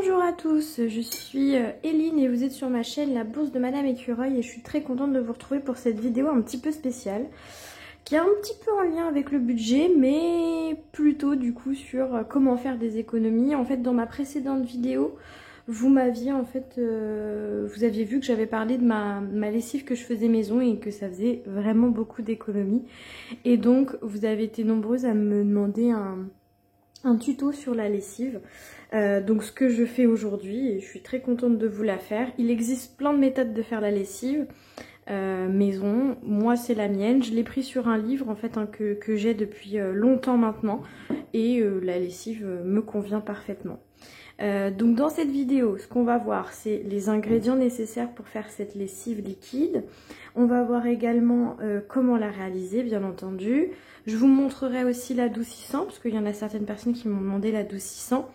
Bonjour à tous, je suis Eline et vous êtes sur ma chaîne La Bourse de Madame Écureuil et je suis très contente de vous retrouver pour cette vidéo un petit peu spéciale qui est un petit peu en lien avec le budget mais plutôt du coup sur comment faire des économies. En fait dans ma précédente vidéo vous m'aviez vous aviez vu que j'avais parlé de ma lessive que je faisais maison et que ça faisait vraiment beaucoup d'économies et donc vous avez été nombreuses à me demander un tuto sur la lessive. Donc ce que je fais aujourd'hui, et je suis très contente de vous la faire. Il existe plein de méthodes de faire la lessive maison. Moi c'est la mienne. Je l'ai pris sur un livre en fait que j'ai depuis longtemps maintenant. Et la lessive me convient parfaitement. Donc dans cette vidéo, ce qu'on va voir, c'est les ingrédients nécessaires pour faire cette lessive liquide. On va voir également comment la réaliser, bien entendu. Je vous montrerai aussi l'adoucissant, parce qu'il y en a certaines personnes qui m'ont demandé l'adoucissant.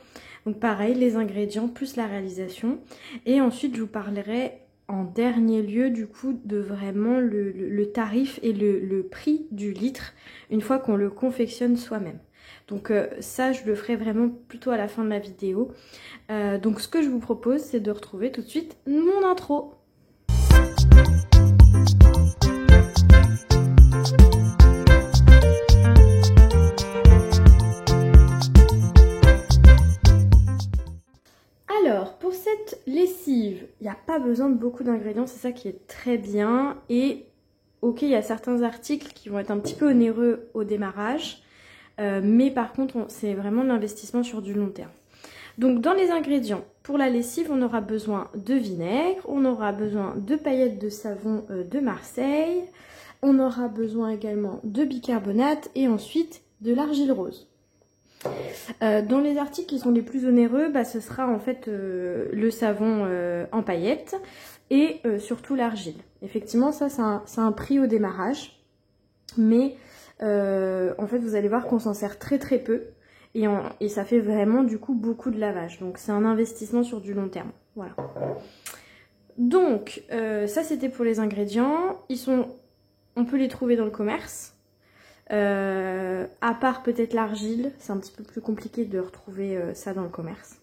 Donc pareil, les ingrédients plus la réalisation. Et ensuite, je vous parlerai en dernier lieu du coup de vraiment le tarif et le prix du litre une fois qu'on le confectionne soi-même. Donc ça, je le ferai vraiment plutôt à la fin de la vidéo. Donc ce que je vous propose, c'est de retrouver tout de suite mon intro. Alors, pour cette lessive, il n'y a pas besoin de beaucoup d'ingrédients, c'est ça qui est très bien. Et ok, il y a certains articles qui vont être un petit peu onéreux au démarrage, mais par contre, c'est vraiment l'investissement sur du long terme. Donc, dans les ingrédients, pour la lessive, on aura besoin de vinaigre, on aura besoin de paillettes de savon de Marseille, on aura besoin également de bicarbonate et ensuite de l'argile rose. Dans les articles qui sont les plus onéreux, ce sera en fait le savon en paillettes et surtout l'argile. Effectivement, ça c'est un prix au démarrage, mais en fait vous allez voir qu'on s'en sert très très peu et ça fait vraiment du coup beaucoup de lavage. Donc c'est un investissement sur du long terme. Voilà. Donc ça c'était pour les ingrédients. On peut les trouver dans le commerce. À part peut-être l'argile, c'est un petit peu plus compliqué de retrouver ça dans le commerce.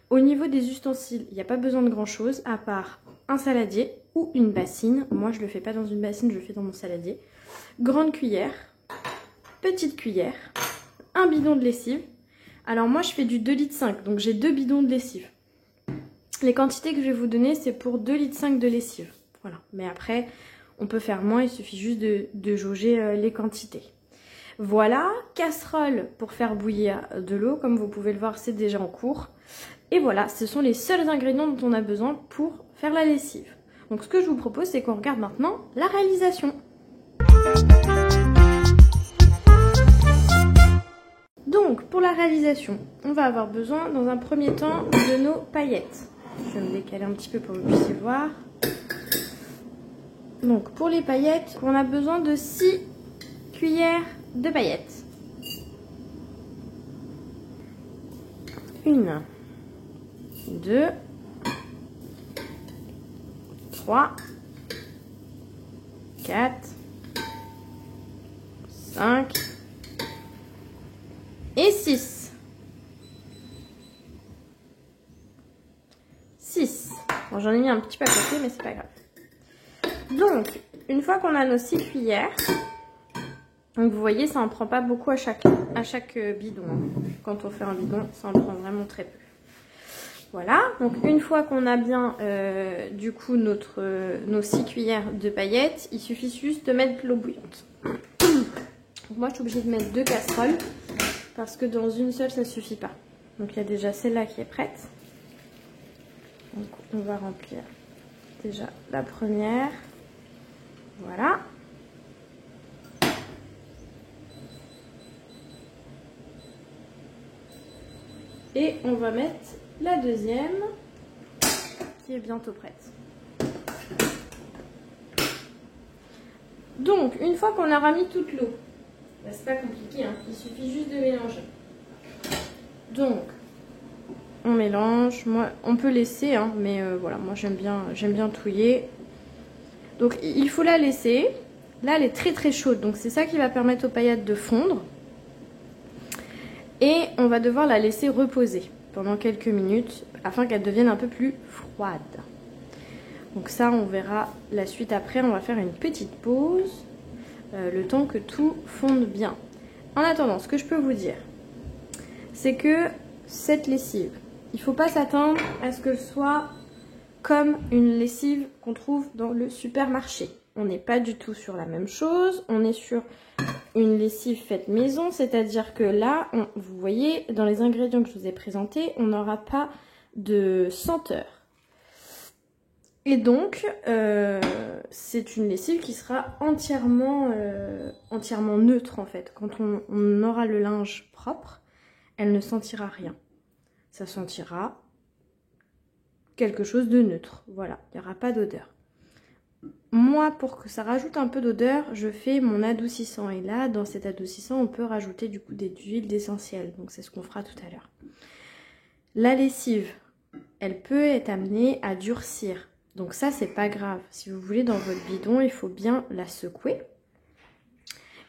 Au niveau des ustensiles, il n'y a pas besoin de grand chose à part un saladier ou une bassine. Moi je le fais pas dans une bassine, je le fais dans mon saladier. Grande cuillère, petite cuillère, un bidon de lessive. Alors moi je fais du 2,5 litres, donc j'ai 2 bidons de lessive. Les quantités que je vais vous donner c'est pour 2,5 litres de lessive. Voilà, mais après on peut faire moins, il suffit juste de jauger les quantités. Voilà, casserole pour faire bouillir de l'eau, comme vous pouvez le voir, c'est déjà en cours. Et voilà, ce sont les seuls ingrédients dont on a besoin pour faire la lessive. Donc ce que je vous propose, c'est qu'on regarde maintenant la réalisation. Donc pour la réalisation, on va avoir besoin dans un premier temps de nos paillettes. Je vais me décaler un petit peu pour que vous puissiez voir. Donc pour les paillettes, on a besoin de 6 cuillères de paillettes. 1, 2, 3, 4, 5 et 6. 6. Bon, j'en ai mis un petit peu à côté, mais c'est pas grave. Donc, une fois qu'on a nos 6 cuillères, donc vous voyez, ça en prend pas beaucoup à chaque bidon. Quand on fait un bidon, ça en prend vraiment très peu. Voilà, donc une fois qu'on a bien du coup nos 6 cuillères de paillettes, il suffit juste de mettre de l'eau bouillante. Donc moi je suis obligée de mettre 2 casseroles parce que dans une seule ça suffit pas. Donc il y a déjà celle-là qui est prête. Donc on va remplir déjà la première. Voilà. Et on va mettre la deuxième qui est bientôt prête. Donc une fois qu'on aura mis toute l'eau, c'est pas compliqué, hein, il suffit juste de mélanger. Donc on mélange, moi on peut laisser, hein, mais voilà, moi j'aime bien touiller. Donc il faut la laisser. Là elle est très très chaude, donc c'est ça qui va permettre aux paillettes de fondre. Et on va devoir la laisser reposer. pendant quelques minutes afin qu'elle devienne un peu plus froide. Donc ça, on verra la suite après. On va faire une petite pause, le temps que tout fonde bien. En attendant, ce que je peux vous dire, c'est que cette lessive, il ne faut pas s'attendre à ce que ce soit comme une lessive qu'on trouve dans le supermarché. On n'est pas du tout sur la même chose. On est sur une lessive faite maison, c'est-à-dire que là, vous voyez, dans les ingrédients que je vous ai présentés, on n'aura pas de senteur. Et donc, c'est une lessive qui sera entièrement neutre en fait. Quand on aura le linge propre, elle ne sentira rien. Ça sentira quelque chose de neutre. Voilà, il n'y aura pas d'odeur. Moi, pour que ça rajoute un peu d'odeur, je fais mon adoucissant. Et là, dans cet adoucissant, on peut rajouter du coup des huiles d'essentiel. Donc, c'est ce qu'on fera tout à l'heure. La lessive, elle peut être amenée à durcir. Donc ça, c'est pas grave. Si vous voulez, dans votre bidon, il faut bien la secouer.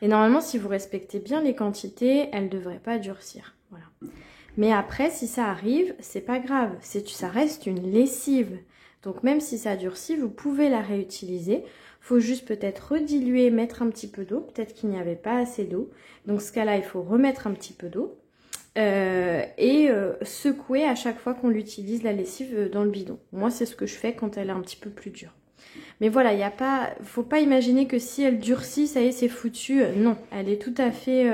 Et normalement, si vous respectez bien les quantités, elle ne devrait pas durcir. Voilà. Mais après, si ça arrive, c'est pas grave. Ça reste une lessive. Donc même si ça durcit, vous pouvez la réutiliser. Il faut juste peut-être rediluer, mettre un petit peu d'eau. Peut-être qu'il n'y avait pas assez d'eau. Donc ce cas-là, il faut remettre un petit peu d'eau. Secouer à chaque fois qu'on l'utilise, la lessive, dans le bidon. Moi, c'est ce que je fais quand elle est un petit peu plus dure. Mais voilà, faut pas imaginer que si elle durcit, ça y est, c'est foutu. Non, elle est tout à fait...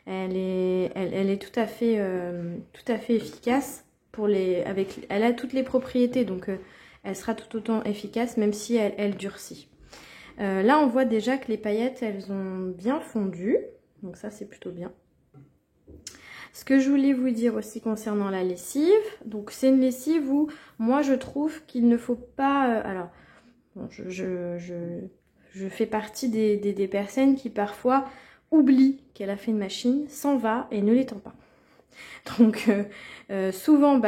elle est tout à fait efficace. Elle a toutes les propriétés, donc elle sera tout autant efficace même si elle durcit. Là, on voit déjà que les paillettes, elles ont bien fondu, donc ça, c'est plutôt bien. Ce que je voulais vous dire aussi concernant la lessive, donc c'est une lessive où moi, je trouve qu'il ne faut pas... alors, bon, je fais partie des personnes qui parfois oublient qu'elle a fait une machine, s'en va et ne l'étend pas. Donc souvent,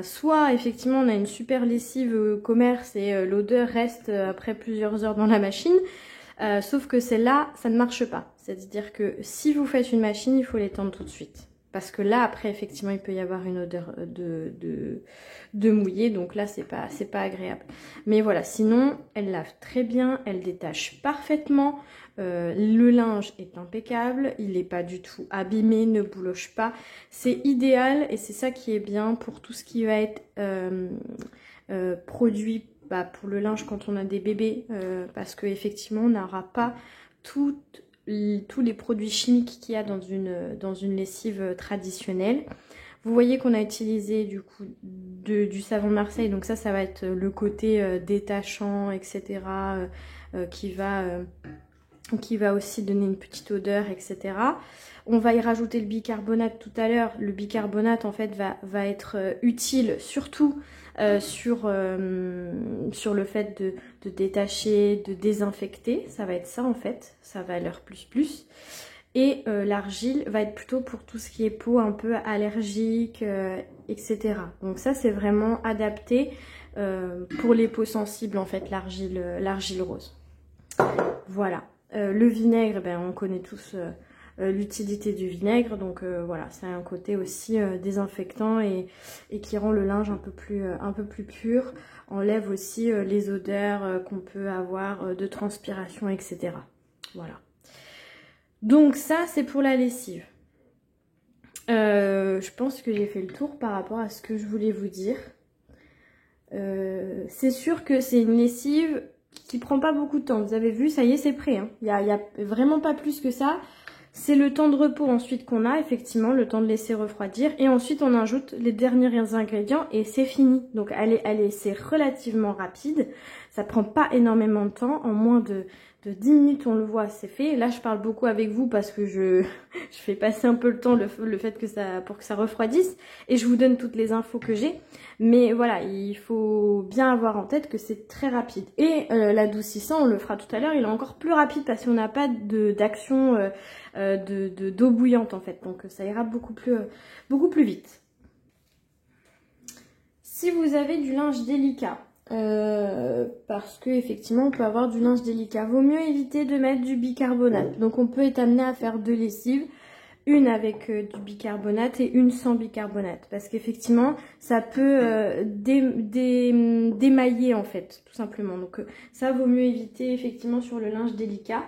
soit effectivement on a une super lessive commerce et l'odeur reste après plusieurs heures dans la machine, sauf que celle-là, ça ne marche pas. C'est-à-dire que si vous faites une machine, il faut l'étendre tout de suite. Parce que là, après, effectivement, il peut y avoir une odeur de mouillé, donc là, c'est pas agréable. Mais voilà, sinon, elle lave très bien, elle détache parfaitement. Le linge est impeccable, il n'est pas du tout abîmé, ne bouloche pas. C'est idéal et c'est ça qui est bien pour tout ce qui va être produit pour le linge quand on a des bébés, parce qu'effectivement, on n'aura pas tous les produits chimiques qu'il y a dans une lessive traditionnelle. Vous voyez qu'on a utilisé du coup du savon de Marseille, donc ça va être le côté détachant, etc. Qui va aussi donner une petite odeur, etc. On va y rajouter le bicarbonate tout à l'heure. Le bicarbonate en fait va être utile surtout sur le fait de détacher, de désinfecter. Ça va être ça en fait, ça va leur plus. Et l'argile va être plutôt pour tout ce qui est peau un peu allergique, etc. Donc ça c'est vraiment adapté pour les peaux sensibles en fait, l'argile rose. Voilà. Le vinaigre, on connaît tous l'utilité du vinaigre, donc voilà, c'est un côté aussi désinfectant et qui rend le linge un peu plus pur, enlève aussi les odeurs qu'on peut avoir de transpiration, etc. Voilà. Donc ça, c'est pour la lessive. Je pense que j'ai fait le tour par rapport à ce que je voulais vous dire. C'est sûr que c'est une lessive qui prend pas beaucoup de temps. Vous avez vu, ça y est, c'est prêt. Il y a vraiment pas plus que ça. C'est le temps de repos ensuite qu'on a, effectivement, le temps de laisser refroidir. Et ensuite, on ajoute les derniers ingrédients et c'est fini. Donc, c'est relativement rapide. Ça prend pas énormément de temps. En moins de 10 minutes, on le voit, c'est fait. Là, je parle beaucoup avec vous parce que je fais passer un peu le temps, le fait pour que ça refroidisse. Et je vous donne toutes les infos que j'ai. Mais voilà, il faut bien avoir en tête que c'est très rapide. Et l'adoucissant, on le fera tout à l'heure, il est encore plus rapide parce qu'on n'a pas d'action d'eau bouillante en fait. Donc ça ira beaucoup plus vite. Si vous avez du linge délicat, parce que effectivement on peut avoir du linge délicat, vaut mieux éviter de mettre du bicarbonate. Donc on peut être amené à faire 2 lessives. une avec du bicarbonate et une sans bicarbonate. Parce qu'effectivement, ça peut démailler en fait, tout simplement. Donc ça vaut mieux éviter effectivement sur le linge délicat.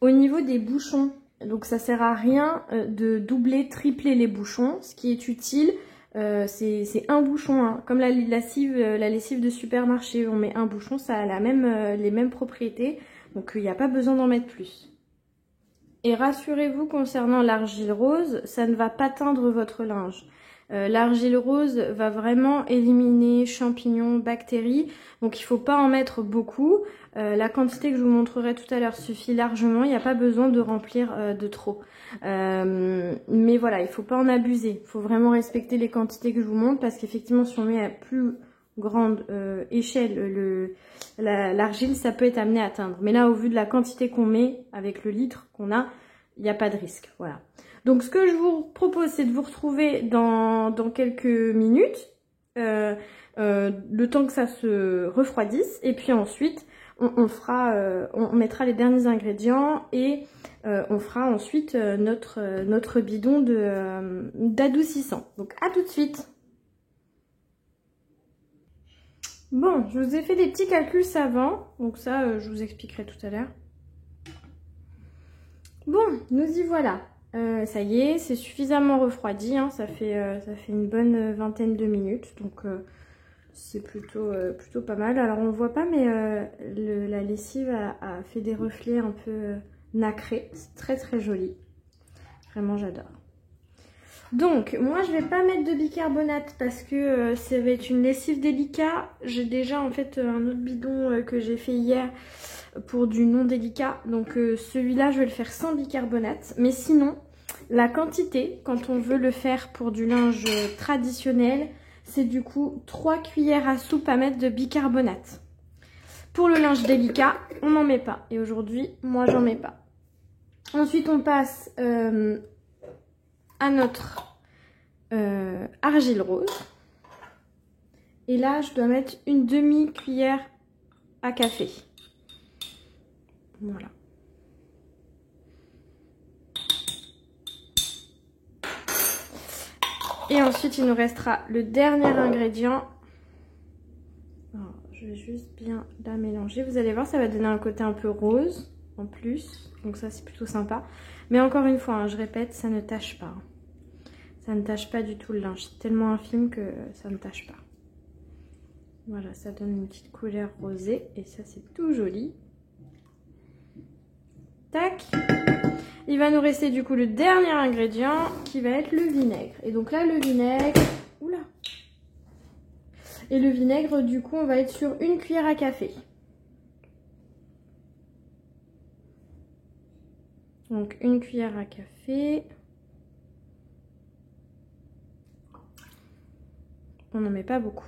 Au niveau des bouchons, donc ça sert à rien de doubler, tripler les bouchons. Ce qui est utile, c'est un bouchon, hein. Comme la lessive de supermarché, on met un bouchon, ça a les mêmes propriétés, donc il n'y a pas besoin d'en mettre plus. Et rassurez-vous concernant l'argile rose, ça ne va pas teindre votre linge. L'argile rose va vraiment éliminer champignons, bactéries, donc il ne faut pas en mettre beaucoup. La quantité que je vous montrerai tout à l'heure suffit largement, il n'y a pas besoin de remplir de trop. Mais voilà, il ne faut pas en abuser, il faut vraiment respecter les quantités que je vous montre parce qu'effectivement si on met à plus grande échelle l'argile, ça peut être amené à teindre. Mais là, au vu de la quantité qu'on met avec le litre qu'on a, il n'y a pas de risque. Voilà. Donc ce que je vous propose, c'est de vous retrouver dans quelques minutes, le temps que ça se refroidisse, et puis ensuite on mettra les derniers ingrédients et on fera ensuite notre bidon d'adoucissant. Donc à tout de suite. Bon, je vous ai fait des petits calculs savants, donc ça je vous expliquerai tout à l'heure. Bon, nous y voilà. Ça y est, c'est suffisamment refroidi, hein, ça fait une bonne vingtaine de minutes, donc c'est plutôt pas mal. Alors on ne voit pas, mais la lessive a fait des reflets un peu nacrés, c'est très très joli, vraiment j'adore. Donc moi je vais pas mettre de bicarbonate parce que ça va être une lessive délicate. J'ai déjà en fait un autre bidon que j'ai fait hier pour du non délicat, donc celui-là je vais le faire sans bicarbonate. Mais sinon la quantité quand on veut le faire pour du linge traditionnel, c'est du coup 3 cuillères à soupe à mettre de bicarbonate. Pour le linge délicat on n'en met pas, et aujourd'hui moi j'en mets pas. Ensuite on passe à notre argile rose, et là je dois mettre une demi-cuillère à café. Voilà. Et ensuite il nous restera le dernier ingrédient. Alors, je vais juste bien la mélanger, vous allez voir ça va donner un côté un peu rose en plus, donc ça c'est plutôt sympa. Mais encore une fois, hein, je répète, ça ne tâche pas. Ça ne tâche pas du tout le linge. C'est tellement infime que ça ne tâche pas. Voilà, ça donne une petite couleur rosée. Et ça, c'est tout joli. Tac. Il va nous rester du coup le dernier ingrédient qui va être le vinaigre. Et donc là, le vinaigre... Oula. Et le vinaigre, du coup, on va être sur une cuillère à café. Donc une cuillère à café. On n'en met pas beaucoup.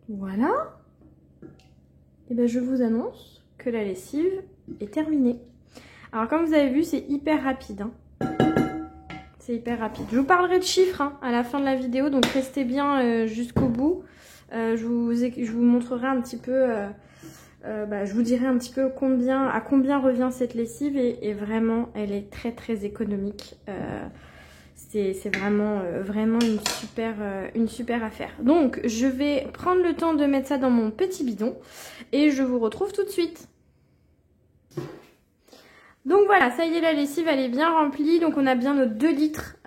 Voilà. Et bien je vous annonce que la lessive est terminée. Alors comme vous avez vu, c'est hyper rapide, hein. C'est hyper rapide. Je vous parlerai de chiffres hein, à la fin de la vidéo, donc restez bien jusqu'au bout. Je vous montrerai un petit peu, je vous dirai un petit peu à combien revient cette lessive, et vraiment elle est très très économique. C'est vraiment une super affaire. Donc je vais prendre le temps de mettre ça dans mon petit bidon et je vous retrouve tout de suite. Donc voilà, ça y est, la lessive elle est bien remplie, donc on a bien nos 2 litres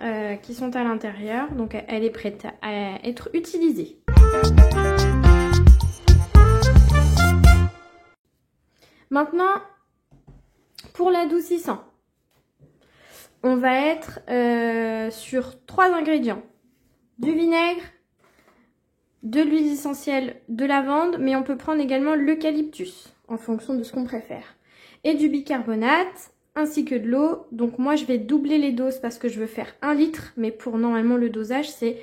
qui sont à l'intérieur, donc elle est prête à être utilisée. Maintenant, pour l'adoucissant, on va être sur 3 ingrédients. Du vinaigre, de l'huile essentielle de lavande, mais on peut prendre également l'eucalyptus en fonction de ce qu'on préfère. Et du bicarbonate, ainsi que de l'eau. Donc moi je vais doubler les doses parce que je veux faire 1 litre, mais pour normalement le dosage c'est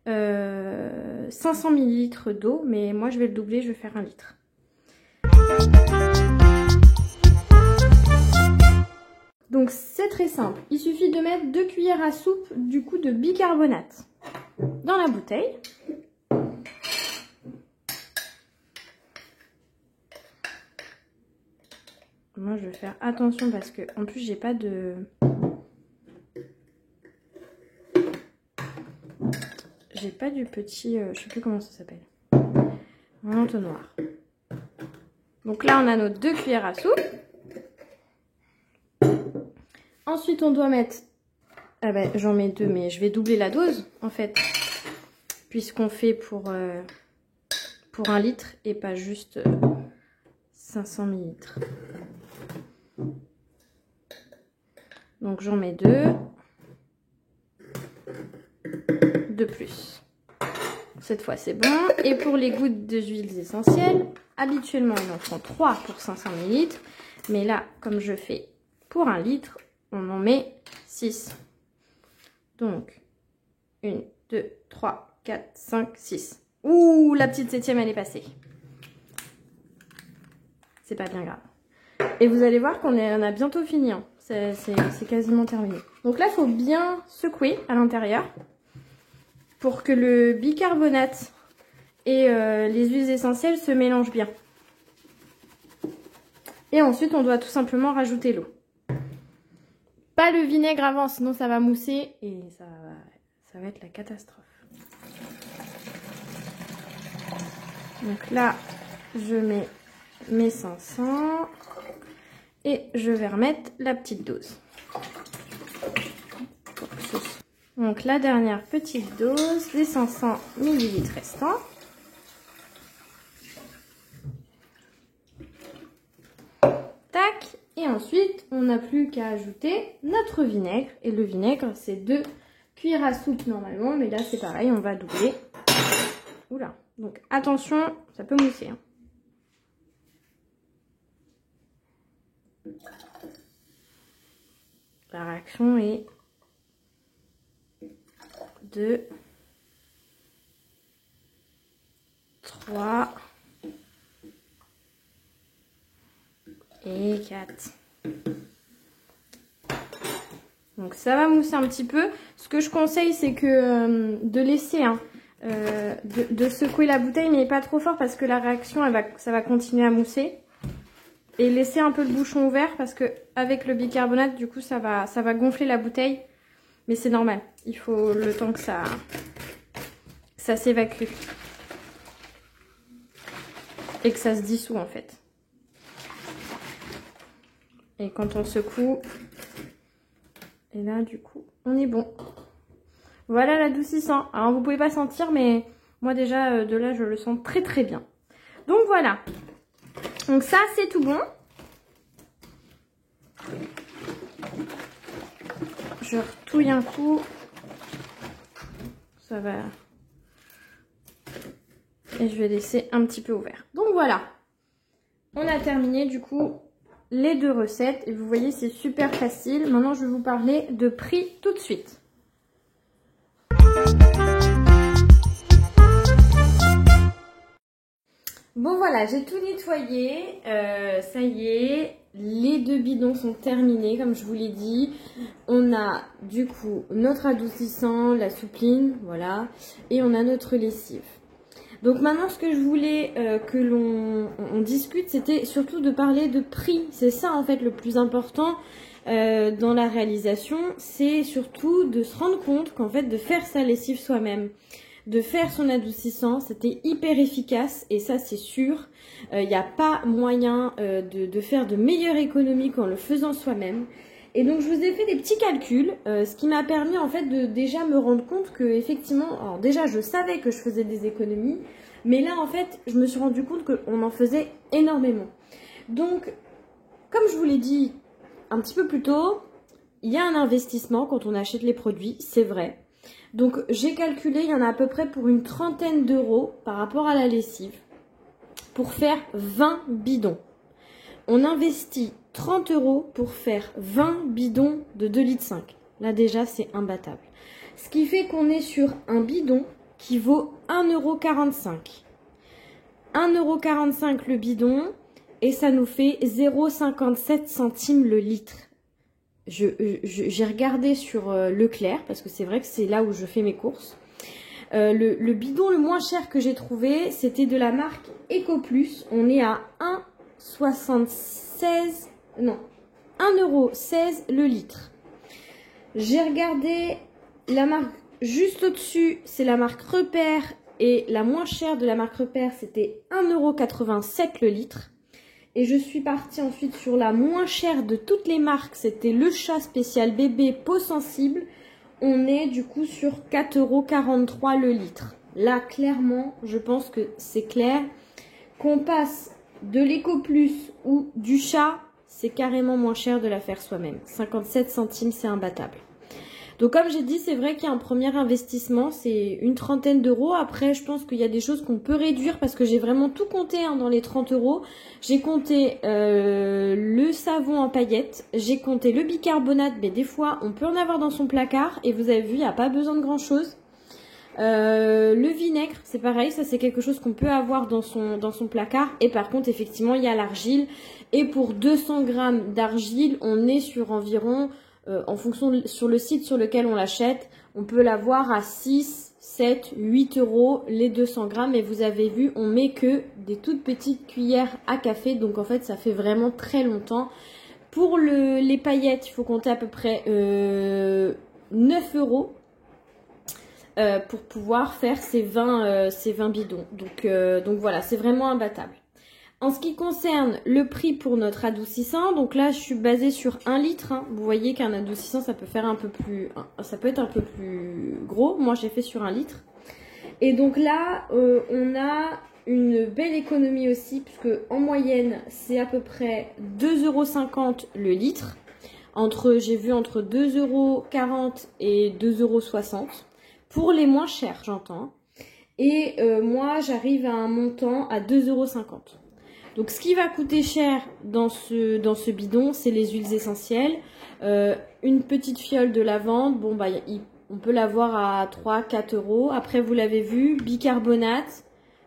500 ml d'eau, mais moi je vais le doubler, je vais faire 1 litre. Donc c'est très simple, il suffit de mettre 2 cuillères à soupe du coup de bicarbonate dans la bouteille. moi je vais faire attention parce que en plus j'ai pas de... J'ai pas du petit... je sais plus comment ça s'appelle. Un entonnoir. Donc là on a nos 2 cuillères à soupe. Ensuite on doit mettre... Ah ben j'en mets 2 mais je vais doubler la dose en fait. Puisqu'on fait pour 1 litre et pas juste 500 ml. Donc j'en mets 2 de plus. Cette fois c'est bon. Et pour les gouttes d'huiles essentielles, habituellement on en prend 3 pour 500 ml. Mais là, comme je fais pour 1 litre, on en met 6. Donc 1, 2, 3, 4, 5, 6. Ouh, la petite 7e elle est passée. C'est pas bien grave. Et vous allez voir qu'on a bientôt fini. Hein. C'est quasiment terminé. Donc là, il faut bien secouer à l'intérieur pour que le bicarbonate et les huiles essentielles se mélangent bien. Et ensuite, on doit tout simplement rajouter l'eau. Pas le vinaigre avant, sinon ça va mousser et ça va être la catastrophe. Donc là, je mets mes 500 et je vais remettre la petite dose. Donc la dernière petite dose, les 500 ml restants. Tac, et ensuite on n'a plus qu'à ajouter notre vinaigre. Et le vinaigre, c'est 2 cuillères à soupe normalement, mais là c'est pareil, on va doubler. Oula, donc attention, ça peut mousser. Hein. La réaction est 2, 3 et 4. Donc ça va mousser un petit peu. Ce que je conseille, c'est que de laisser, hein, de secouer la bouteille, mais pas trop fort parce que la réaction, ça va continuer à mousser. Et laisser un peu le bouchon ouvert parce que avec le bicarbonate, du coup, ça va gonfler la bouteille. Mais c'est normal. Il faut le temps que ça s'évacue. Et que ça se dissout en fait. Et quand on secoue, et là du coup, on est bon. Voilà l'adoucissant. Alors vous pouvez pas sentir, mais moi déjà de là je le sens très très bien. Donc voilà. Donc ça c'est tout bon. Je retouille un coup. Ça va. Et je vais laisser un petit peu ouvert. Donc voilà. On a terminé du coup les 2 recettes. Et vous voyez c'est super facile. Maintenant je vais vous parler de prix tout de suite. Bon voilà, j'ai tout nettoyé, ça y est, les 2 bidons sont terminés comme je vous l'ai dit. On a du coup notre adoucissant, la soupline, voilà, et on a notre lessive. Donc maintenant ce que je voulais que l'on discute, c'était surtout de parler de prix. C'est ça en fait le plus important dans la réalisation, c'est surtout de se rendre compte qu'en fait de faire sa lessive soi-même, de faire son adoucissant, c'était hyper efficace et ça c'est sûr. Il n'y a pas moyen de faire de meilleures économies qu'en le faisant soi-même. Et donc je vous ai fait des petits calculs, ce qui m'a permis en fait de déjà me rendre compte que effectivement, alors déjà je savais que je faisais des économies, mais là en fait je me suis rendu compte qu'on en faisait énormément. Donc comme je vous l'ai dit un petit peu plus tôt, il y a un investissement quand on achète les produits, c'est vrai. Donc j'ai calculé, il y en a à peu près pour une trentaine d'euros par rapport à la lessive pour faire 20 bidons. On investit 30 euros pour faire 20 bidons de 2,5 litres. Là déjà c'est imbattable. Ce qui fait qu'on est sur un bidon qui vaut 1,45 €. 1,45 € le bidon et ça nous fait 0,57 centimes le litre. J'ai regardé sur Leclerc, parce que c'est vrai que c'est là où je fais mes courses. Le bidon le moins cher que j'ai trouvé, c'était de la marque EcoPlus. On est à 1,76 non, 1,16 € le litre. J'ai regardé la marque juste au-dessus, c'est la marque Repère. Et la moins chère de la marque Repère, c'était 1,87 € le litre. Et je suis partie ensuite sur la moins chère de toutes les marques, c'était le chat spécial bébé peau sensible. On est du coup sur 4,43 € le litre. Là, clairement, je pense que c'est clair. Qu'on passe de l'Eco Plus ou du chat, c'est carrément moins cher de la faire soi-même. 57 centimes, c'est imbattable. Donc comme j'ai dit, c'est vrai qu'il y a un premier investissement, c'est une trentaine d'euros. Après, je pense qu'il y a des choses qu'on peut réduire parce que j'ai vraiment tout compté hein, dans les 30 €. J'ai compté le savon en paillettes, j'ai compté le bicarbonate, mais des fois, on peut en avoir dans son placard. Et vous avez vu, il n'y a pas besoin de grand-chose. Le vinaigre, c'est pareil, ça c'est quelque chose qu'on peut avoir dans son placard. Et par contre, effectivement, il y a l'argile. Et pour 200 grammes d'argile, on est sur environ... en fonction sur le site sur lequel on l'achète, on peut l'avoir à 6, 7, 8 € les 200 grammes. Et vous avez vu, on met que des toutes petites cuillères à café. Donc en fait, ça fait vraiment très longtemps. Pour les paillettes, il faut compter à peu près 9 € pour pouvoir faire ces 20 bidons. Donc voilà, c'est vraiment imbattable. En ce qui concerne le prix pour notre adoucissant, donc là je suis basée sur 1 litre. Hein. Vous voyez qu'un adoucissant ça peut faire ça peut être un peu plus gros. Moi j'ai fait sur 1 litre. Et donc là on a une belle économie aussi puisque en moyenne c'est à peu près 2,50 € le litre. J'ai vu entre 2,40 € et 2,60 € pour les moins chers, j'entends. Et moi j'arrive à un montant à 2,50 €. Donc ce qui va coûter cher dans ce bidon, c'est les huiles essentielles. Une petite fiole de lavande, bon bah on peut l'avoir à 3-4 €. Après vous l'avez vu, bicarbonate,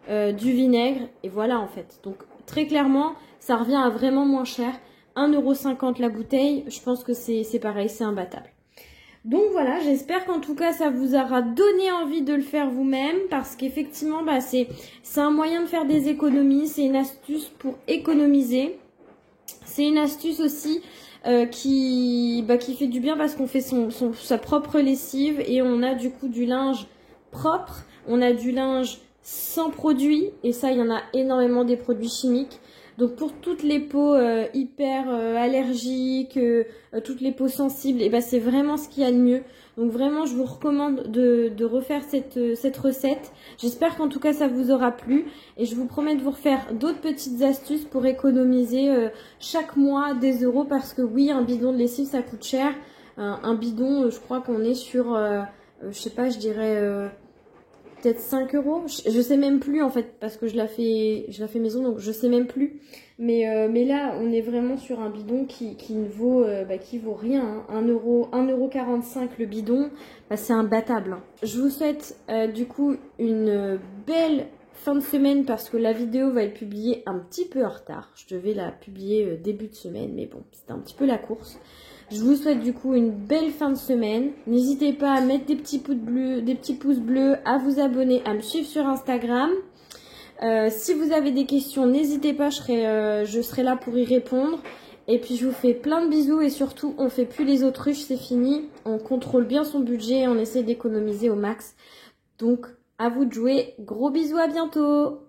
du vinaigre et voilà en fait. Donc très clairement, ça revient à vraiment moins cher. 1,50 € la bouteille, je pense que c'est pareil, c'est imbattable. Donc voilà, j'espère qu'en tout cas ça vous aura donné envie de le faire vous-même parce qu'effectivement bah, c'est un moyen de faire des économies, c'est une astuce pour économiser. C'est une astuce aussi qui fait du bien parce qu'on fait sa propre lessive et on a du coup du linge propre, on a du linge sans produits et ça il y en a énormément des produits chimiques. Donc pour toutes les peaux hyper allergiques, toutes les peaux sensibles, et ben c'est vraiment ce qu'il y a de mieux. Donc vraiment je vous recommande de refaire cette recette. J'espère qu'en tout cas ça vous aura plu. Et je vous promets de vous refaire d'autres petites astuces pour économiser chaque mois des euros. Parce que oui, un bidon de lessive ça coûte cher. Un bidon, je crois qu'on est sur, je sais pas, je dirais... peut-être 5 €, je sais même plus en fait parce que je la fais maison donc je sais même plus. Mais là on est vraiment sur un bidon qui ne vaut rien. Hein. 1,45 € le bidon, bah, c'est imbattable. Hein. Je vous souhaite du coup une belle fin de semaine parce que la vidéo va être publiée un petit peu en retard. Je devais la publier début de semaine mais bon c'était un petit peu la course. Je vous souhaite du coup une belle fin de semaine. N'hésitez pas à mettre des petits pouces bleus, à vous abonner, à me suivre sur Instagram. Si vous avez des questions, n'hésitez pas, je serai là pour y répondre. Et puis je vous fais plein de bisous et surtout, on fait plus les autruches, c'est fini. On contrôle bien son budget et on essaie d'économiser au max. Donc, à vous de jouer. Gros bisous, à bientôt!